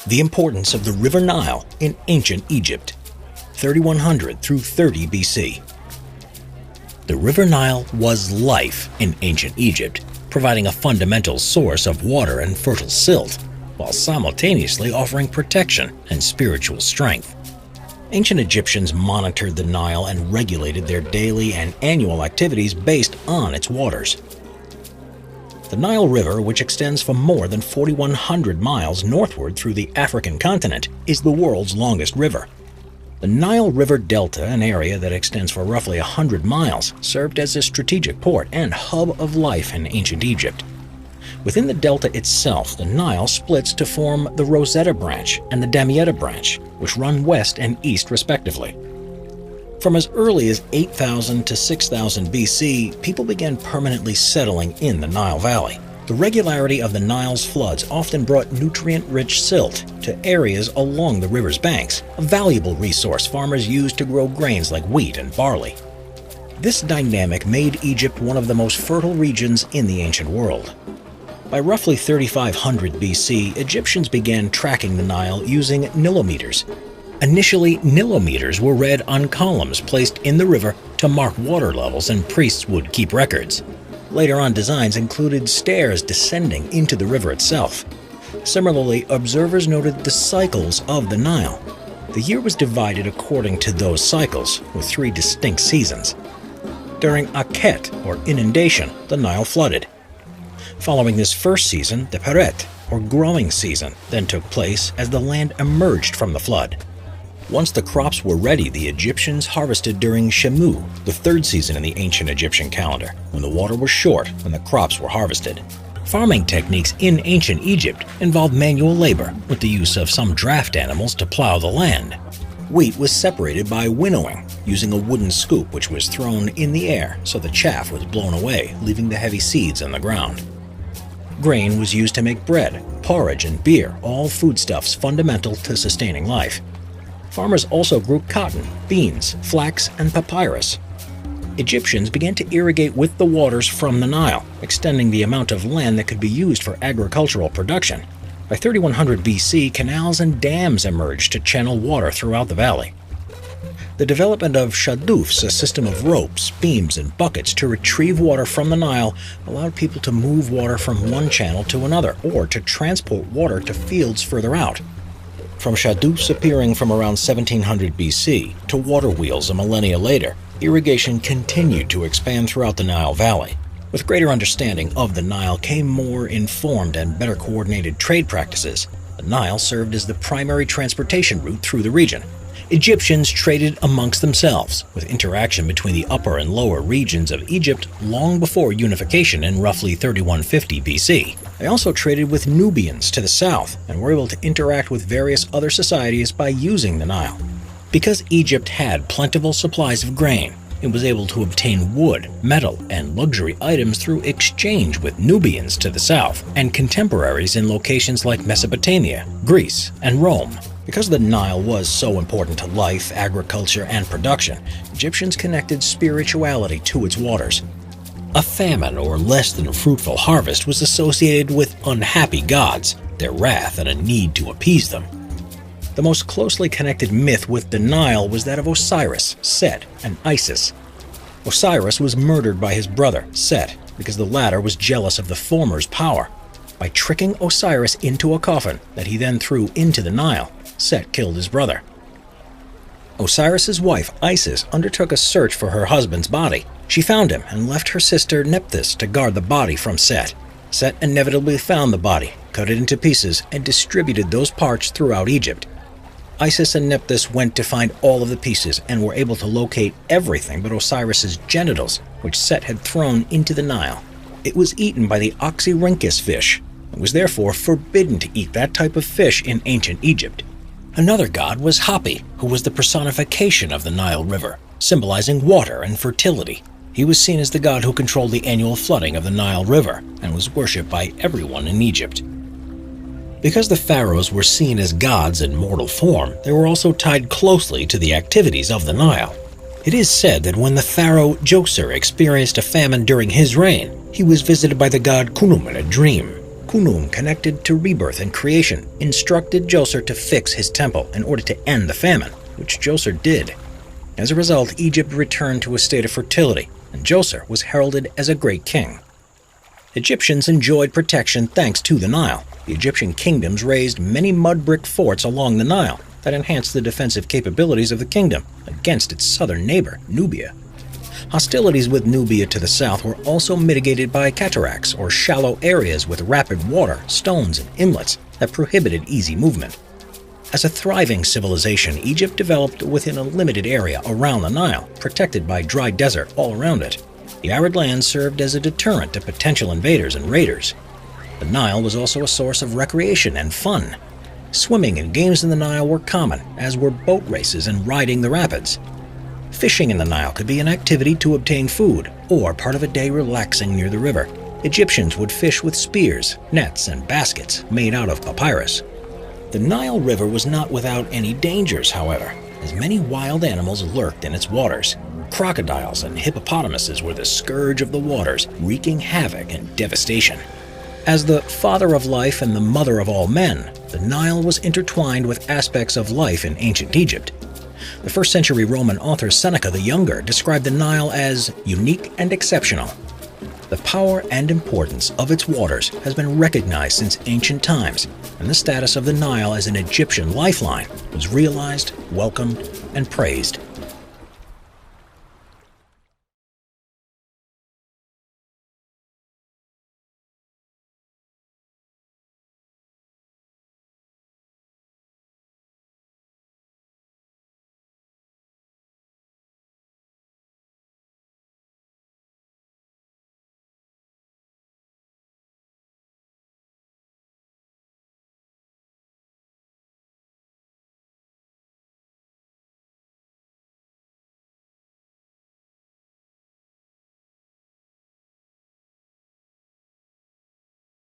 The importance of the River Nile in ancient Egypt, 3100 through 30 BC. The River Nile was life in ancient Egypt, providing a fundamental source of water and fertile silt, while simultaneously offering protection and spiritual strength. Ancient Egyptians monitored the Nile and regulated their daily and annual activities based on its waters. The Nile River, which extends for more than 4,100 miles northward through the African continent, is the world's longest river. The Nile River Delta, an area that extends for roughly 100 miles, served as a strategic port and hub of life in ancient Egypt. Within the delta itself, the Nile splits to form the Rosetta Branch and the Damietta Branch, which run west and east respectively. From as early as 8,000 to 6,000 BC, people began permanently settling in the Nile Valley. The regularity of the Nile's floods often brought nutrient-rich silt to areas along the river's banks, a valuable resource farmers used to grow grains like wheat and barley. This dynamic made Egypt one of the most fertile regions in the ancient world. By roughly 3500 BC, Egyptians began tracking the Nile using nilometers. Initially, nilometers were read on columns placed in the river to mark water levels, and priests would keep records. Later on, designs included stairs descending into the river itself. Similarly, observers noted the cycles of the Nile. The year was divided according to those cycles, with 3 distinct seasons. During Akhet, or inundation, the Nile flooded. Following this first season, the Peret, or growing season, then took place as the land emerged from the flood. Once the crops were ready, the Egyptians harvested during Shemu, the 3rd season in the ancient Egyptian calendar, when the water was short and the crops were harvested. Farming techniques in ancient Egypt involved manual labor, with the use of some draft animals to plow the land. Wheat was separated by winnowing, using a wooden scoop which was thrown in the air so the chaff was blown away, leaving the heavy seeds in the ground. Grain was used to make bread, porridge, and beer, all foodstuffs fundamental to sustaining life. Farmers also grew cotton, beans, flax, and papyrus. Egyptians began to irrigate with the waters from the Nile, extending the amount of land that could be used for agricultural production. By 3100 BC, canals and dams emerged to channel water throughout the valley. The development of shadoufs, a system of ropes, beams, and buckets to retrieve water from the Nile, allowed people to move water from one channel to another, or to transport water to fields further out. From shadoufs appearing from around 1700 BC to water wheels a millennia later, irrigation continued to expand throughout the Nile Valley. With greater understanding of the Nile came more informed and better coordinated trade practices. The Nile served as the primary transportation route through the region. Egyptians traded amongst themselves, with interaction between the upper and lower regions of Egypt long before unification in roughly 3150 BC. They also traded with Nubians to the south and were able to interact with various other societies by using the Nile. Because Egypt had plentiful supplies of grain, it was able to obtain wood, metal, and luxury items through exchange with Nubians to the south and contemporaries in locations like Mesopotamia, Greece, and Rome. Because the Nile was so important to life, agriculture, and production, Egyptians connected spirituality to its waters. A famine or less than fruitful harvest was associated with unhappy gods, their wrath, and a need to appease them. The most closely connected myth with the Nile was that of Osiris, Set, and Isis. Osiris was murdered by his brother, Set, because the latter was jealous of the former's power. By tricking Osiris into a coffin that he then threw into the Nile, Set killed his brother. Osiris's wife, Isis, undertook a search for her husband's body. She found him and left her sister Nephthys to guard the body from Set. Set inevitably found the body, cut it into pieces, and distributed those parts throughout Egypt. Isis and Nephthys went to find all of the pieces and were able to locate everything but Osiris's genitals, which Set had thrown into the Nile. It was eaten by the Oxyrhynchus fish. It was therefore forbidden to eat that type of fish in ancient Egypt. Another god was Hapi, who was the personification of the Nile River, symbolizing water and fertility. He was seen as the god who controlled the annual flooding of the Nile River and was worshipped by everyone in Egypt. Because the pharaohs were seen as gods in mortal form, they were also tied closely to the activities of the Nile. It is said that when the pharaoh Djoser experienced a famine during his reign, he was visited by the god Khnum in a dream. Khnum, connected to rebirth and creation, instructed Djoser to fix his temple in order to end the famine, which Djoser did. As a result, Egypt returned to a state of fertility, and Djoser was heralded as a great king. Egyptians enjoyed protection thanks to the Nile. The Egyptian kingdoms raised many mud-brick forts along the Nile that enhanced the defensive capabilities of the kingdom against its southern neighbor, Nubia. Hostilities with Nubia to the south were also mitigated by cataracts, or shallow areas with rapid water, stones, and inlets that prohibited easy movement. As a thriving civilization, Egypt developed within a limited area around the Nile, protected by dry desert all around it. The arid land served as a deterrent to potential invaders and raiders. The Nile was also a source of recreation and fun. Swimming and games in the Nile were common, as were boat races and riding the rapids. Fishing in the Nile could be an activity to obtain food, or part of a day relaxing near the river. Egyptians would fish with spears, nets, and baskets made out of papyrus. The Nile River was not without any dangers, however, as many wild animals lurked in its waters. Crocodiles and hippopotamuses were the scourge of the waters, wreaking havoc and devastation. As the father of life and the mother of all men, the Nile was intertwined with aspects of life in ancient Egypt. The first-century Roman author Seneca the Younger described the Nile as unique and exceptional. The power and importance of its waters has been recognized since ancient times, and the status of the Nile as an Egyptian lifeline was realized, welcomed, and praised.